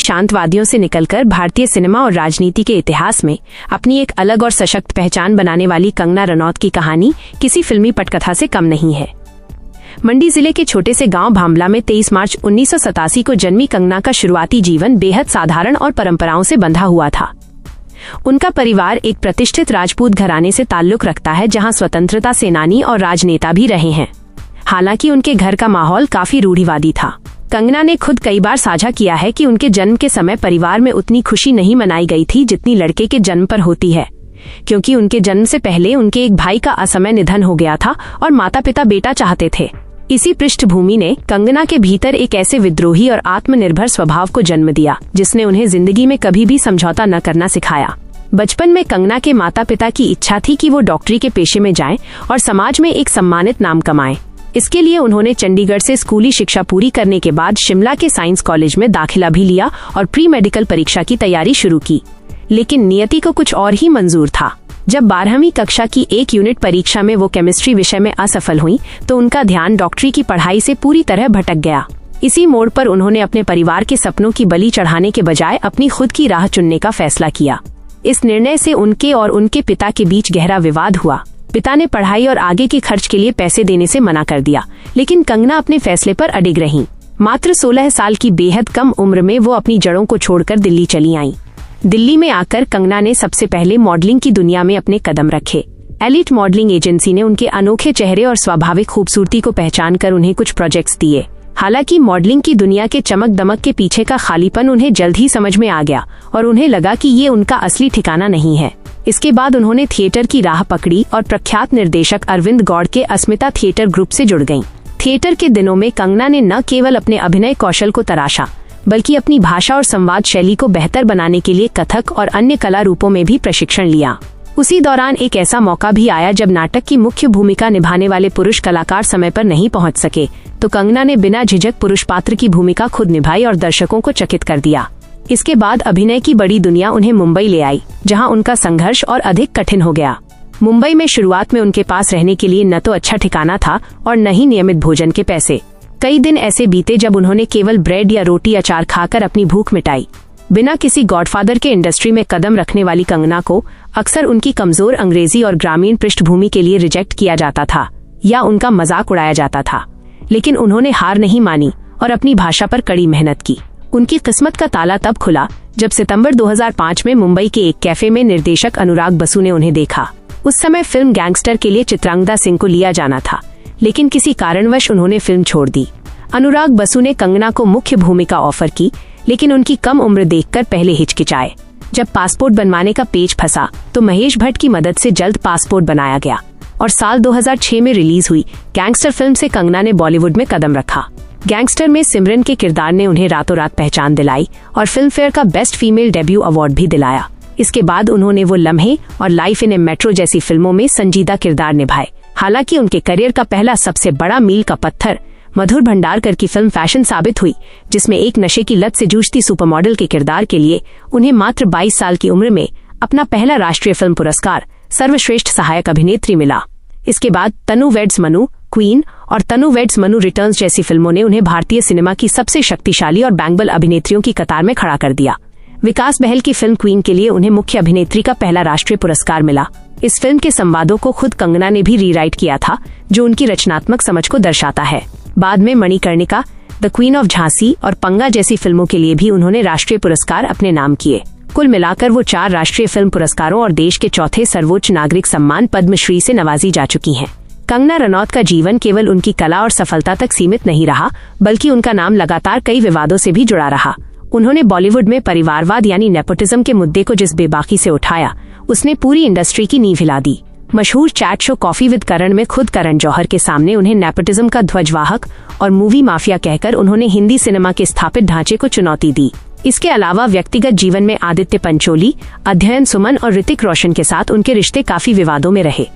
शांत वादियों से निकलकर भारतीय सिनेमा और राजनीति के इतिहास में अपनी एक अलग और सशक्त पहचान बनाने वाली कंगना रनौत की कहानी किसी फिल्मी पटकथा से कम नहीं है। मंडी जिले के छोटे से गांव भांबला में 23 मार्च 1987 को जन्मी कंगना का शुरुआती जीवन बेहद साधारण और परंपराओं से बंधा हुआ था। उनका परिवार एक प्रतिष्ठित राजपूत घराने से ताल्लुक रखता है, जहां स्वतंत्रता सेनानी और राजनेता भी रहे हैं। हालांकि उनके घर का माहौल काफी रूढ़िवादी था। कंगना ने खुद कई बार साझा किया है कि उनके जन्म के समय परिवार में उतनी खुशी नहीं मनाई गई थी जितनी लड़के के जन्म पर होती है, क्योंकि उनके जन्म से पहले उनके एक भाई का असमय निधन हो गया था और माता पिता बेटा चाहते थे। इसी पृष्ठभूमि ने कंगना के भीतर एक ऐसे विद्रोही और आत्मनिर्भर स्वभाव को जन्म दिया जिसने उन्हें जिंदगी में कभी भी समझौता न करना सिखाया। बचपन में कंगना के माता पिता की इच्छा थी कि वो डॉक्टरी के पेशे में जाएं और समाज में एक सम्मानित नाम कमाएं। इसके लिए उन्होंने चंडीगढ़ से स्कूली शिक्षा पूरी करने के बाद शिमला के साइंस कॉलेज में दाखिला भी लिया और प्री मेडिकल परीक्षा की तैयारी शुरू की। लेकिन नियति को कुछ और ही मंजूर था। जब 12वीं कक्षा की एक यूनिट परीक्षा में वो केमिस्ट्री विषय में असफल हुई तो उनका ध्यान डॉक्टरी की पढ़ाई से पूरी तरह भटक गया। इसी मोड़ पर उन्होंने अपने परिवार के सपनों की बलि चढ़ाने के बजाय अपनी खुद की राह चुनने का फैसला किया। इस निर्णय से उनके और उनके पिता के बीच गहरा विवाद हुआ। पिता ने पढ़ाई और आगे के खर्च के लिए पैसे देने से मना कर दिया, लेकिन कंगना अपने फैसले पर अडिग रहीं। मात्र 16 साल की बेहद कम उम्र में वो अपनी जड़ों को छोड़कर दिल्ली चली आईं। दिल्ली में आकर कंगना ने सबसे पहले मॉडलिंग की दुनिया में अपने कदम रखे। एलिट मॉडलिंग एजेंसी ने उनके अनोखे चेहरे और स्वाभाविक खूबसूरती को पहचान कर उन्हें कुछ प्रोजेक्ट्स दिए। हालांकि मॉडलिंग की दुनिया के चमक दमक के पीछे का खालीपन उन्हें जल्द ही समझ में आ गया और उन्हें लगा कि ये उनका असली ठिकाना नहीं है। इसके बाद उन्होंने थिएटर की राह पकड़ी और प्रख्यात निर्देशक अरविंद गौड़ के अस्मिता थिएटर ग्रुप से जुड़ गईं। थिएटर के दिनों में कंगना ने न केवल अपने अभिनय कौशल को तराशा बल्कि अपनी भाषा और संवाद शैली को बेहतर बनाने के लिए कथक और अन्य कला रूपों में भी प्रशिक्षण लिया। उसी दौरान एक ऐसा मौका भी आया जब नाटक की मुख्य भूमिका निभाने वाले पुरुष कलाकार समय पर नहीं पहुंच सके, तो कंगना ने बिना झिझक पुरुष पात्र की भूमिका खुद निभाई और दर्शकों को चकित कर दिया। इसके बाद अभिनय की बड़ी दुनिया उन्हें मुंबई ले आई, जहां उनका संघर्ष और अधिक कठिन हो गया। मुंबई में शुरुआत में उनके पास रहने के लिए न तो अच्छा ठिकाना था और न ही नियमित भोजन के पैसे। कई दिन ऐसे बीते जब उन्होंने केवल ब्रेड या रोटी अचार खाकर अपनी भूख मिटाई। बिना किसी गॉडफादर के इंडस्ट्री में कदम रखने वाली कंगना को अक्सर उनकी कमजोर अंग्रेजी और ग्रामीण पृष्ठभूमि के लिए रिजेक्ट किया जाता था या उनका मजाक उड़ाया जाता था। लेकिन उन्होंने हार नहीं मानी और अपनी भाषा पर कड़ी मेहनत की। उनकी किस्मत का ताला तब खुला जब सितंबर 2005 में मुंबई के एक कैफे में निर्देशक अनुराग बसु ने उन्हें देखा। उस समय फिल्म गैंगस्टर के लिए चित्रांगदा सिंह को लिया जाना था, लेकिन किसी कारणवश उन्होंने फिल्म छोड़ दी। अनुराग बसु ने कंगना को मुख्य भूमिका ऑफर की, लेकिन उनकी कम उम्र देखकर पहले हिचकिचाए। जब पासपोर्ट बनवाने का पेच फंसा तो महेश भट्ट की मदद से जल्द पासपोर्ट बनाया गया और साल 2006 में रिलीज हुई गैंगस्टर फिल्म से कंगना ने बॉलीवुड में कदम रखा। गैंगस्टर में सिमरन के किरदार ने उन्हें रातों रात पहचान दिलाई और फिल्म फेयर का बेस्ट फीमेल डेब्यू अवार्ड भी दिलाया। इसके बाद उन्होंने वो लम्हे और लाइफ इन ए मेट्रो जैसी फिल्मों में संजीदा किरदार निभाए। हालांकि उनके करियर का पहला सबसे बड़ा मील का पत्थर मधुर भंडारकर की फिल्म फैशन साबित हुई, जिसमें एक नशे की लत से जूझती सुपरमॉडल के किरदार के लिए उन्हें मात्र 22 साल की उम्र में अपना पहला राष्ट्रीय फिल्म पुरस्कार सर्वश्रेष्ठ सहायक अभिनेत्री मिला। इसके बाद तनु वेड्स मनु, क्वीन और तनु वेड्स मनु रिटर्न्स जैसी फिल्मों ने उन्हें भारतीय सिनेमा की सबसे शक्तिशाली और बैंगबल अभिनेत्रियों की कतार में खड़ा कर दिया। विकास बहल की फिल्म क्वीन के लिए उन्हें मुख्य अभिनेत्री का पहला राष्ट्रीय पुरस्कार मिला। इस फिल्म के संवादों को खुद कंगना ने भी रीराइट किया था, जो उनकी रचनात्मक समझ को दर्शाता है। बाद में Manikarnika, the queen of Jhansi और पंगा जैसी फिल्मों के लिए भी उन्होंने राष्ट्रीय पुरस्कार अपने नाम किए। कुल मिलाकर वो 4 राष्ट्रीय फिल्म पुरस्कारों और देश के चौथे सर्वोच्च नागरिक सम्मान पद्मश्री से नवाजी जा चुकी हैं। कंगना रनौत का जीवन केवल उनकी कला और सफलता तक सीमित नहीं रहा, बल्कि उनका नाम लगातार कई विवादों से भी जुड़ा रहा। उन्होंने बॉलीवुड में परिवारवाद यानी नेपोटिज्म के मुद्दे को जिस बेबाकी से उठाया, उसने पूरी इंडस्ट्री की नींव हिला दी। मशहूर चैट शो कॉफी विद करण में खुद करण जौहर के सामने उन्हें नेपोटिज्म का ध्वजवाहक और मूवी माफिया कहकर उन्होंने हिंदी सिनेमा के स्थापित ढांचे को चुनौती दी। इसके अलावा व्यक्तिगत जीवन में आदित्य पंचोली, अध्ययन सुमन और ऋतिक रोशन के साथ उनके रिश्ते काफी विवादों में रहे।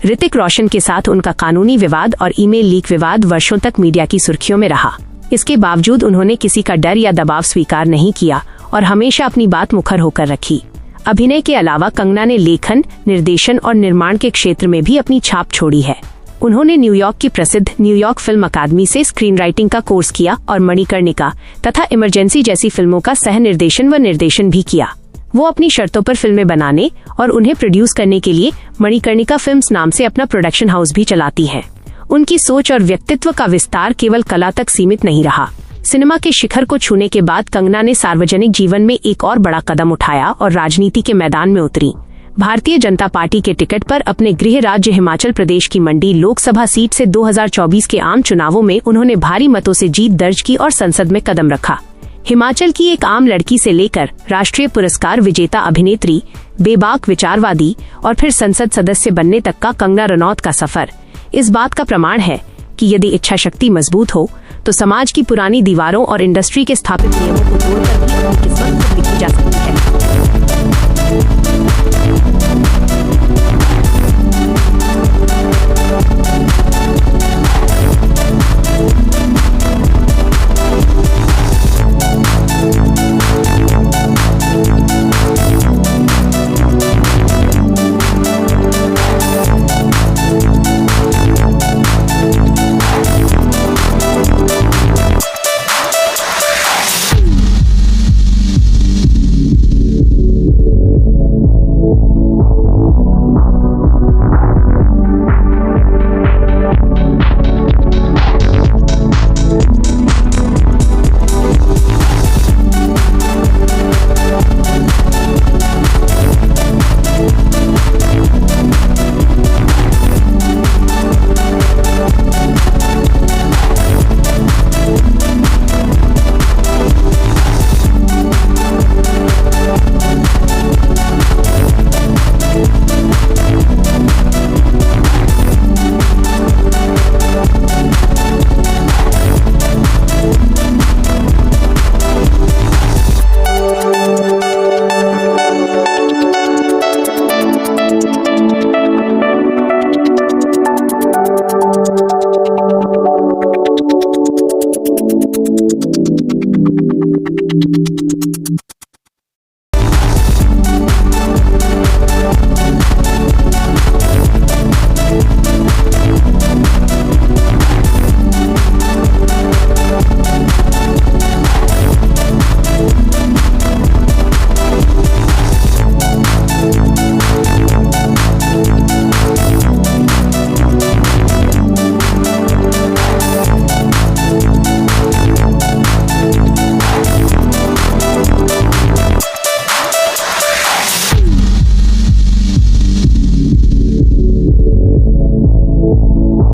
ऋतिक रोशन के साथ उनका कानूनी विवाद और ईमेल लीक विवाद वर्षों तक मीडिया की सुर्खियों में रहा। इसके बावजूद उन्होंने किसी का डर या दबाव स्वीकार नहीं किया और हमेशा अपनी बात मुखर होकर रखी। अभिनय के अलावा कंगना ने लेखन, निर्देशन और निर्माण के क्षेत्र में भी अपनी छाप छोड़ी है। उन्होंने न्यूयॉर्क की प्रसिद्ध न्यूयॉर्क फिल्म अकादमी से स्क्रीन राइटिंग का कोर्स किया और मणिकर्णिका तथा इमरजेंसी जैसी फिल्मों का सह निर्देशन व निर्देशन भी किया। वो अपनी शर्तों पर फिल्में बनाने और उन्हें प्रोड्यूस करने के लिए मणिकर्णिका फिल्म्स नाम से अपना प्रोडक्शन हाउस भी चलाती हैं। उनकी सोच और व्यक्तित्व का विस्तार केवल कला तक सीमित नहीं रहा। सिनेमा के शिखर को छूने के बाद कंगना ने सार्वजनिक जीवन में एक और बड़ा कदम उठाया और राजनीति के मैदान में उतरी। भारतीय जनता पार्टी के टिकट पर अपने गृह राज्य हिमाचल प्रदेश की मंडी लोकसभा सीट से 2024 के आम चुनावों में उन्होंने भारी मतों से जीत दर्ज की और संसद में कदम रखा। हिमाचल की एक आम लड़की से लेकर राष्ट्रीय पुरस्कार विजेता अभिनेत्री, बेबाक विचारवादी और फिर संसद सदस्य बनने तक का कंगना रनौत का सफर इस बात का प्रमाण है कि यदि इच्छा शक्ति मजबूत हो तो समाज की पुरानी दीवारों और इंडस्ट्री के स्थापित नियमों को तोड़कर